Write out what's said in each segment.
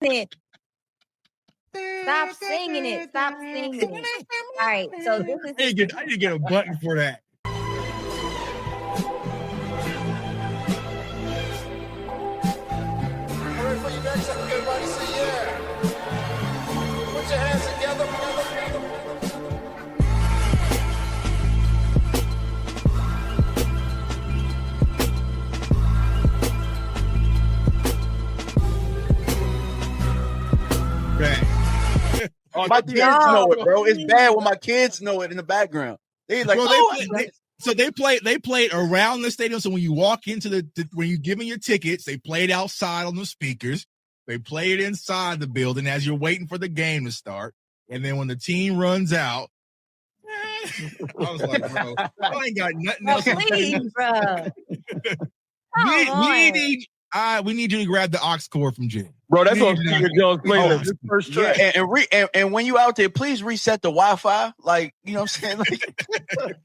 it. Stop singing it. Stop singing it. All right. So this is. I need to get a button for that. Everybody say yeah. Put your hands together. My kids know it, bro. It's bad when my kids know it in the background. They like, they played around the stadium. So when you walk into when you give them your tickets, they played outside on the speakers. They play it inside the building as you're waiting for the game to start. And then when the team runs out, I was like, bro, I ain't got nothing else. Please, bro. We need you to grab the aux cord from Jim. Bro, that's what Peter Jones playing this first track. Yeah, and when you out there, please reset the Wi-Fi. Like, you know what I'm saying? Like,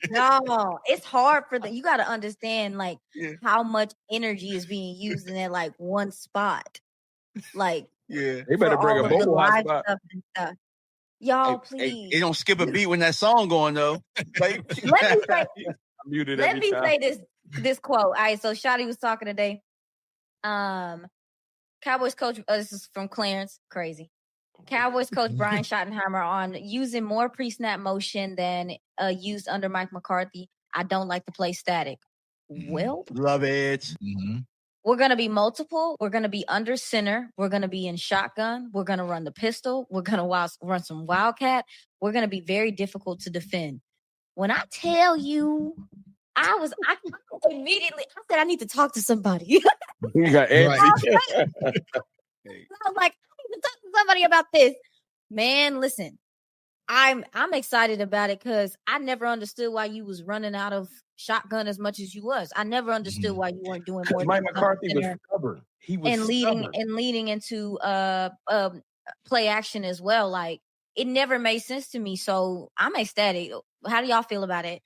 no, it's hard for them. You got to understand, like, how much energy is being used in that, like, one spot. Like, yeah, they better bring a mobile hotspot. Stuff. Y'all, please. They don't skip a beat when that song going though. Like, let me say this quote. All right, so Shotty was talking today. Cowboys coach, this is from Clarence, crazy. Cowboys coach Brian Schottenheimer on using more pre-snap motion than used under Mike McCarthy. I don't like to play static. Well, love it. Mm-hmm. We're going to be multiple. We're going to be under center. We're going to be in shotgun. We're going to run the pistol. We're going to run some wildcat. We're going to be very difficult to defend. When I tell you, I immediately, I said, I need to talk to somebody. You got I was like, I need to talk to somebody about this. Man, listen, I'm excited about it because I never understood why you was running out of shotgun as much as you was. I never understood why you weren't doing more. Mike McCarthy was stubborn. He was leading into play action as well. Like, it never made sense to me. So I'm ecstatic. How do y'all feel about it?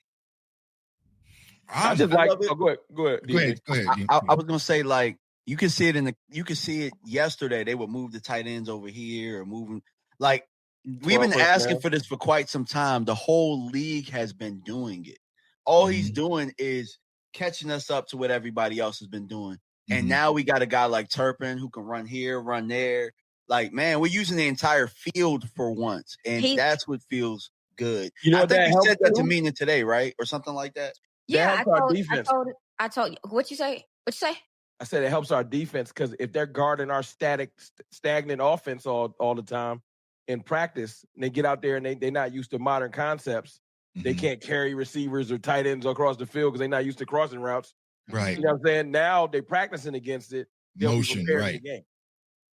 I just like. Go ahead. Go ahead. I was gonna say, like, you can see it yesterday. They would move the tight ends over here or moving. Like, we've been asking for this for quite some time. The whole league has been doing it. All he's doing is catching us up to what everybody else has been doing. And now we got a guy like Turpin who can run here, run there. Like, man, we're using the entire field for once. And that's what feels good. You know, I think you said that to Mina today, right? Or something like that. Yeah, I told you. What you say? I said it helps our defense because if they're guarding our stagnant offense all the time in practice, and they get out there and they're not used to modern concepts, they can't carry receivers or tight ends across the field because they're not used to crossing routes. Right. You know what I'm saying? Now they're practicing against it. Motion, right.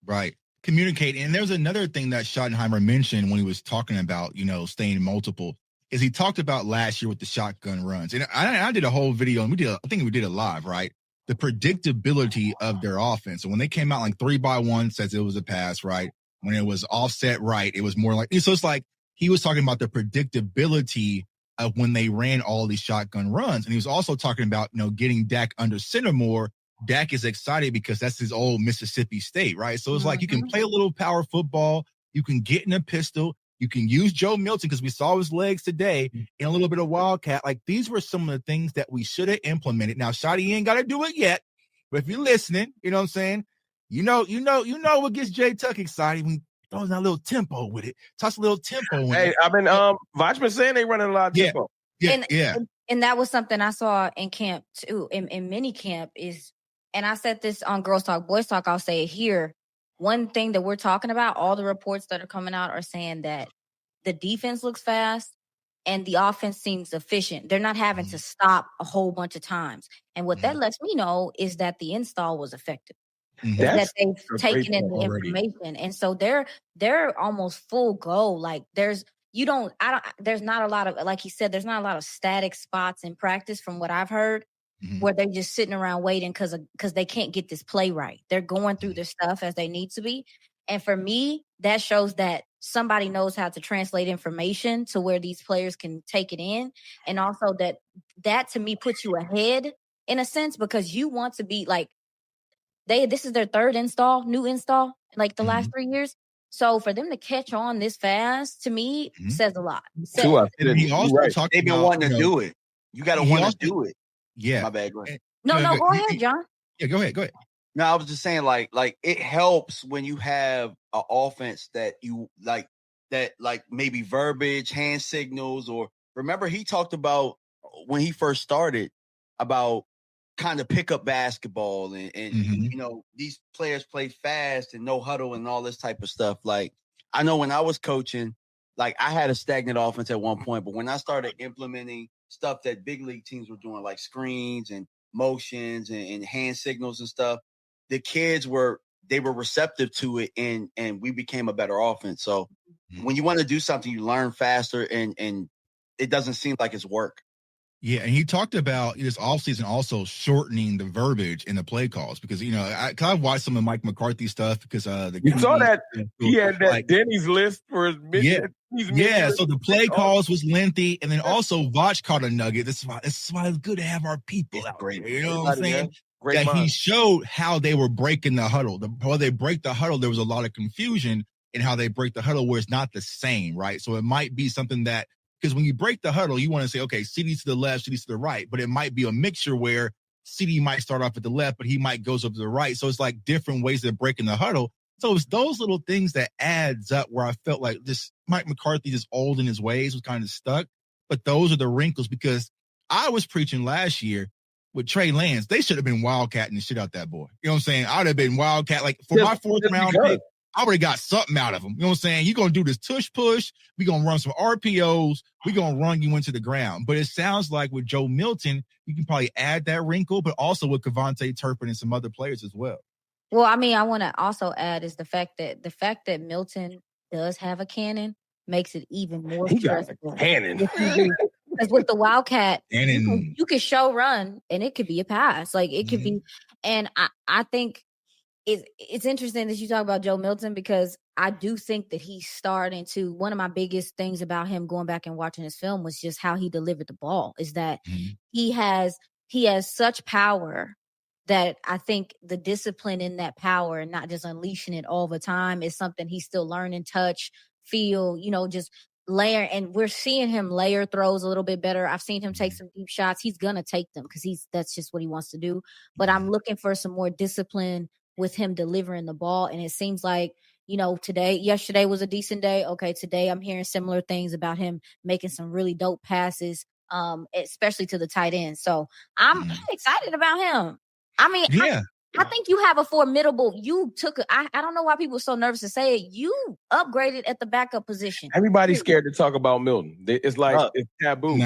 Right. Communicate. And there's another thing that Schottenheimer mentioned when he was talking about, staying multiple, is he talked about last year with the shotgun runs. And I did a whole video, and I think we did it live, right? The predictability of their offense. So when they came out like 3-by-1 says it was a pass, right? When it was offset right, it was more like, so it's like he was talking about the predictability of when they ran all these shotgun runs. And he was also talking about, getting Dak under center more. Dak is excited because that's his old Mississippi State, right? So it's like you can play a little power football. You can get in a pistol. You can use Joe Milton because we saw his legs today and a little bit of wildcat. Like, these were some of the things that we should have implemented. Now, Shotty ain't got to do it yet, but if you're listening, you know what I'm saying? You know what gets Jay Tuck excited when he throws that little tempo with it. Toss a little tempo in it. Hey, I've been Vachman saying they running a lot of tempo. Yeah. And that was something I saw in camp too, in mini camp is, and I said this on Girls Talk, Boys Talk, I'll say it here. One thing that we're talking about, all the reports that are coming out are saying that the defense looks fast and the offense seems efficient. They're not having to stop a whole bunch of times. And what that lets me know is that the install was effective. That they've taken in the information. And so they're almost full go. Like, there's not a lot of, like he said, there's not a lot of static spots in practice from what I've heard. Where they're just sitting around waiting because they can't get this play right. They're going through their stuff as they need to be. And for me, that shows that somebody knows how to translate information to where these players can take it in. And also that to me puts you ahead in a sense, because you want to be like, this is their third new install. like the last 3 years. So for them to catch on this fast, to me, says a lot. And he also talked They've been about, wanting to do it. You got to want to do it. Yeah. My bad. Go ahead. No, go ahead, John. Yeah, go ahead. No, I was just saying, like it helps when you have an offense that you like, maybe verbiage, hand signals, or remember he talked about when he first started about kind of pick up basketball and you know, these players play fast and no huddle and all this type of stuff. Like I know when I was coaching, like I had a stagnant offense at one point, but when I started implementing stuff that big league teams were doing, like screens and motions and hand signals and stuff, the kids were receptive to it, and we became a better offense. So when you want to do something, you learn faster, and it doesn't seem like it's work. Yeah, and he talked about this offseason also shortening the verbiage in the play calls because, you know, I've watched some of Mike McCarthy stuff because you saw that he had that like, Denny's list for his mid. Yeah, so the play calls was lengthy, and then also Vach caught a nugget. This is why it's good to have our people out there. You know what I'm saying? That he showed how they were breaking the huddle. While they break the huddle, there was a lot of confusion in how they break the huddle where it's not the same, right? So it might be something that, because when you break the huddle, you want to say, okay, CD to the left, CD to the right, but it might be a mixture where CD might start off at the left, but he might goes up to the right. So it's like different ways of breaking the huddle. So it's those little things that adds up where I felt like this Mike McCarthy, just old in his ways, was kind of stuck. But those are the wrinkles, because I was preaching last year with Trey Lance, they should have been wildcatting the shit out that boy. You know what I'm saying? I would have been wildcat. Like for my fourth round pick, I would have got something out of him. You know what I'm saying? You're going to do this tush push. We're going to run some RPOs. We're going to run you into the ground. But it sounds like with Joe Milton, you can probably add that wrinkle, but also with Kevontae Turpin and some other players as well. Well, I mean, I want to also add is the fact that Milton does have a cannon makes it even more stressful. Cannon. Because with the Wildcat, you can show run and it could be a pass. Like it could be. And I think it's interesting that you talk about Joe Milton, because I do think that he's starting to, one of my biggest things about him going back and watching his film was just how he delivered the ball, is that he has such power that I think the discipline in that power and not just unleashing it all the time is something he's still learning, touch, feel, you know, just layer. And we're seeing him layer throws a little bit better. I've seen him take some deep shots. He's going to take them because that's just what he wants to do. But I'm looking for some more discipline with him delivering the ball. And it seems like, you know, yesterday was a decent day. Okay, today I'm hearing similar things about him making some really dope passes, especially to the tight end. So I'm excited about him. I mean, yeah. I think you have a formidable. I don't know why people are so nervous to say it. You upgraded at the backup position. Everybody's scared to talk about Milton. It's like it's taboo.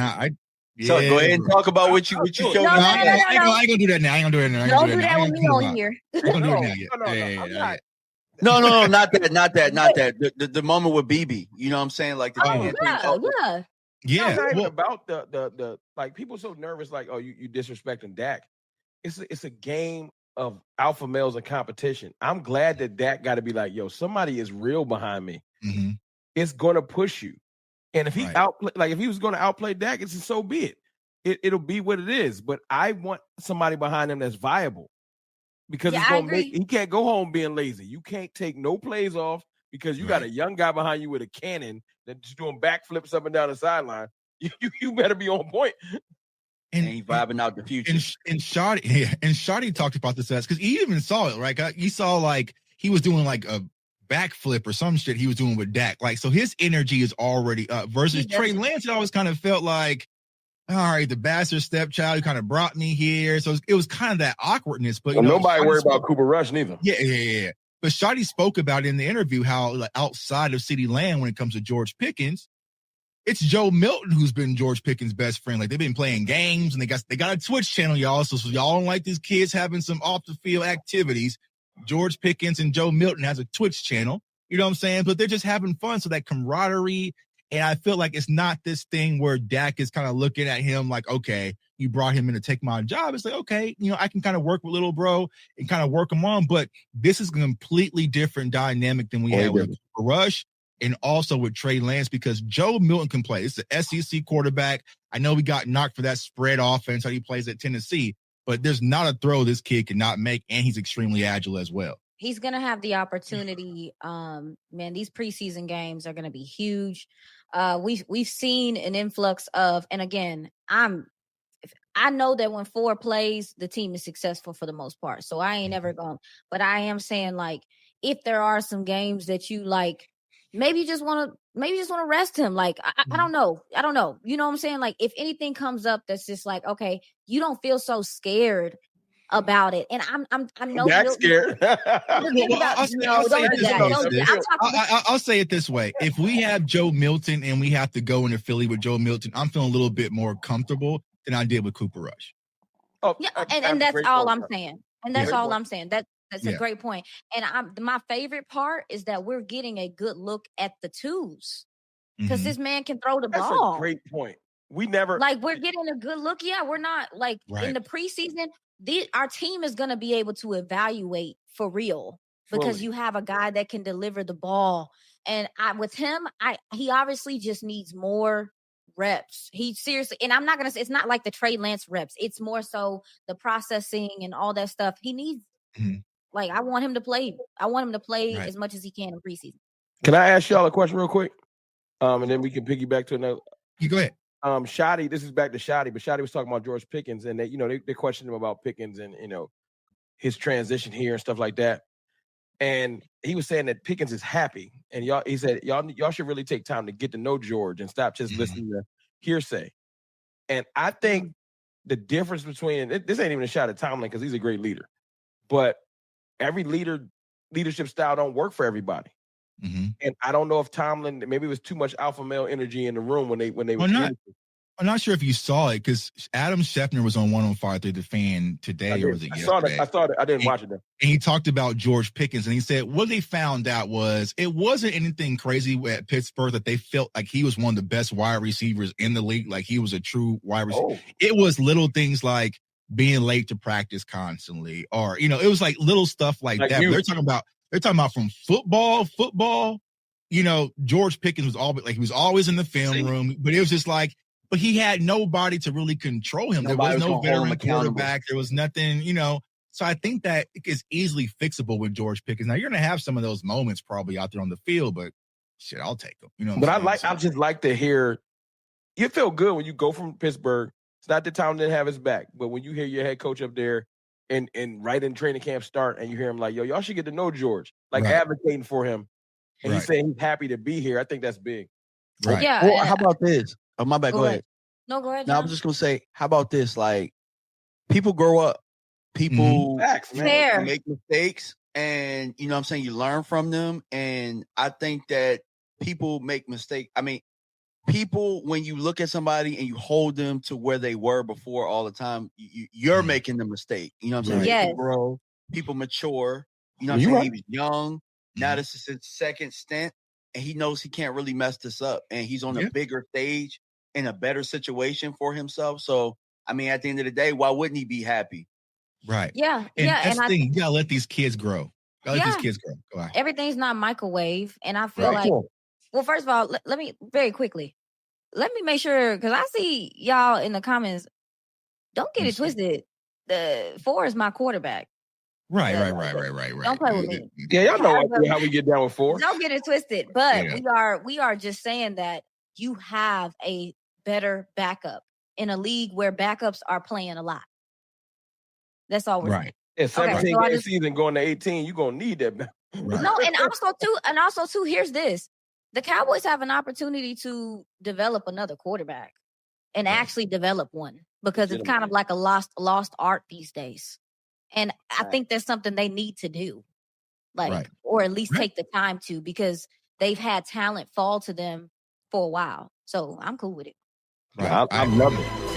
So go ahead and talk about what you showed. No, I ain't gonna do that now. I ain't gonna do that now. Don't do that with me on here. I'm gonna do it now. No, not that. The moment with BB. You know what I'm saying? Like the Yeah. It's not about the like people are so nervous, like, oh, you disrespecting Dak. It's a game of alpha males and competition. I'm glad that Dak got to be like, yo, somebody is real behind me. It's gonna push you. And if he if he was going to outplay Dak, it's so be it. It'll be what it is. But I want somebody behind him that's viable, because he can't go home being lazy. You can't take no plays off because you got a young guy behind you with a cannon that's doing backflips up and down the sideline. You better be on point. And he vibing out the future. And Shotty talked about this because he even saw it, right? He saw like he was doing like a backflip or some shit he was doing with Dak. Like, so his energy is already up versus Trey Lance. It always kind of felt like, all right, the bastard stepchild who kind of brought me here. So it was kind of that awkwardness. But nobody worried about Cooper Rush neither. Yeah. But Shotty spoke about it in the interview how, like, outside of CeeDee Lamb, when it comes to George Pickens, it's Joe Milton who's been George Pickens' best friend. Like, they've been playing games and they got a Twitch channel, y'all. So y'all don't like these kids having some off the field activities. George Pickens and Joe Milton has a Twitch channel, you know what I'm saying? But they're just having fun. So that camaraderie. And I feel like it's not this thing where Dak is kind of looking at him like, okay, you brought him in to take my job. It's like, okay, you know, I can kind of work with little bro and kind of work him on. But this is a completely different dynamic than we had with Rush and also with Trey Lance, because Joe Milton can play. It's an SEC quarterback. I know we got knocked for that spread offense, how he plays at Tennessee, but there's not a throw this kid cannot make, and he's extremely agile as well. He's gonna have the opportunity. Man, these preseason games are gonna be huge. We've seen an influx of, and again, I know that when Ford plays, the team is successful for the most part. So I ain't ever going, but I am saying, like, if there are some games that you like, maybe you just want to rest him. Like, I don't know. I don't know. You know what I'm saying? Like, if anything comes up that's just like, okay, you don't feel so scared about it. And I know That's scared. I'll say it this way. If we have Joe Milton and we have to go into Philly with Joe Milton, I'm feeling a little bit more comfortable than I did with Cooper Rush. Oh, yeah, and that's all I'm saying. And that's all I'm saying. That's a great point. And my favorite part is that we're getting a good look at the twos because this man can throw the ball. That's a great point. We never we're getting a good look. Yeah, we're not in the preseason. Our team is going to be able to evaluate for real because you have a guy that can deliver the ball. And with him, he obviously just needs more reps. He seriously, and I'm not going to say it's not like the Trey Lance reps. It's more so the processing and all that stuff. He needs, I want him to play. I want him to play as much as he can in preseason. Can I ask y'all a question real quick? And then we can piggyback to another. You go ahead. Shotty, this is back to Shotty, but Shotty was talking about George Pickens, and they questioned him about Pickens and his transition here and stuff like that. And he was saying that Pickens is happy, and he said y'all should really take time to get to know George and stop just listening to hearsay. And I think the difference between this ain't even a shot at Tomlin because he's a great leader, but every leadership style don't work for everybody. And I don't know if Tomlin, maybe it was too much alpha male energy in the room when they were. I'm not sure if you saw it because Adam Schefter was on 105 through the Fan today, or was it yesterday? I saw it. I didn't watch it though. And he talked about George Pickens, and he said what they found out was it wasn't anything crazy at Pittsburgh that they felt like he was one of the best wide receivers in the league, like he was a true wide receiver. Oh. It was little things like being late to practice constantly, or it was like little stuff like that. They're talking about from football. George Pickens was always in the film room, but it was just like. But he had nobody to really control him. There was no veteran quarterback. There was nothing, So I think that is easily fixable with George Pickens. Now, you're going to have some of those moments probably out there on the field, but shit, I'll take them. But I just like to hear, you feel good when you go from Pittsburgh. It's not that Tom didn't have his back, but when you hear your head coach up there and right in training camp start and you hear him like, yo, y'all should get to know George, advocating for him. And he's saying he's happy to be here. I think that's big. Right. Yeah. Well, how about this? Oh, my bad. Go ahead. No, go ahead. No, I was just going to say, how about this? Like, people grow up. People make mistakes. And, you know what I'm saying? You learn from them. And I think that people make mistakes. I mean, people, when you look at somebody and you hold them to where they were before all the time, you're making the mistake. You know what I'm saying? Yes. People grow. People mature. You know what I'm saying? Right. He was young. Now this is his second stint. And he knows he can't really mess this up. And he's on a bigger stage in a better situation for himself. So, I mean, at the end of the day, why wouldn't he be happy? Right. Yeah. And that's the thing. You got to let these kids grow. Go ahead. Everything's not microwave. And I feel well, first of all, let me very quickly. Let me make sure, because I see y'all in the comments. Don't get it twisted. The Ford is my quarterback. Right. Don't play with me. Yeah, y'all know how we get down with Ford. Don't get it twisted. But we are just saying that you have a better backup in a league where backups are playing a lot. That's all we're saying. Yeah, 17 game season going to 18, you're gonna need that. Right. No, and also too, here's this. The Cowboys have an opportunity to develop another quarterback and actually develop one because it's kind of like a lost art these days. And I think that's something they need to do. Or at least take the time to, because they've had talent fall to them for a while. So I'm cool with it. Right. I love it.